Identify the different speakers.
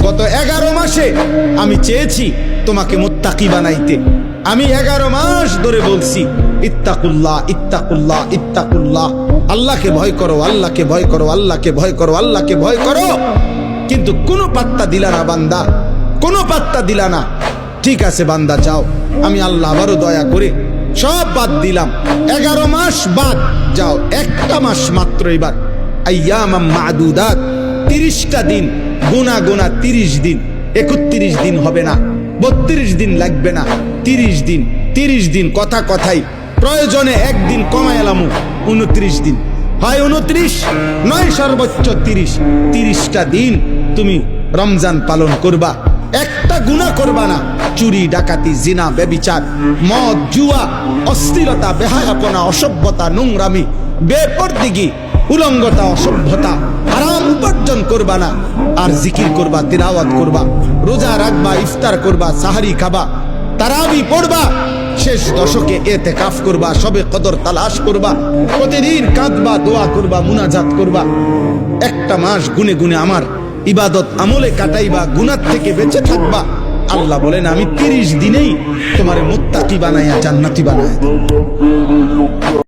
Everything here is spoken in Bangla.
Speaker 1: গত 11 মাসে আমি চেয়েছি তোমাকে মুত্তাকি বানাইতে। আমি 11 মাস ধরে বলছি ইত্তাকুল্লাহ ইত্তাকুল্লাহ ইত্তাকুল্লাহ, আল্লাহকে ভয় করো, আল্লাহকে ভয় করো, আল্লাহকে ভয় করো, আল্লাহকে ভয় করো। কিন্তু কোনো পাত্তা দিলা না বান্দা, কোনো পাত্তা দিলা না। ঠিক আছে বান্দা, যাও, আমি আল্লাহ আবারও দয়া করে সব বাদ দিলাম। 11 মাস বাদ, যাও, একটা মাস মাত্র এবার, আইয়ামাম মাদুদাত, 30টা দিন গোনা গোনা, 30 দিন, 31 দিন হবে না, 32 দিন লাগবে না, 30 দিন, 30 দিন, কথা কথাই, প্রয়োজনে একদিন কমায় এলামু, 29 দিন, হয় 29 নয় সর্বোচ্চ 30। 30টা দিন তুমি রমজান পালন করবা, একটা গুনাহ করবা না। চুরি, ডাকাতি, জিনা, ব্যভিচার, মদ, জুয়া, অশ্লীলতা, বেহায়াপনা, অসভ্যতা, নোংরামি, বেপরদিগি, উলঙ্গতা, অসভ্যতা, হারাম উপার্জন করবা না। আর জিকির করবা, তিলাওয়াত করবা, রোজা রাখবা, ইফতার করবা, সাহারি খাবা, তারাবি পড়বা, শেষ দশকে ইতিকাফ করবা, সবে কদর তালাশ করবা, প্রতিদিন কাঁদবা, দোয়া করবা, মুনাজাত করবা। একটা মাস গুনে গুনে আমার ইবাদত আমলে কাটাইবা, গুনাহ থেকে বেঁচে থাকবা। আল্লাহ বলেন আমি 30 দিনেই তোমারে মুত্তাকি বানাইয়া জান্নাতি বানাই দেব।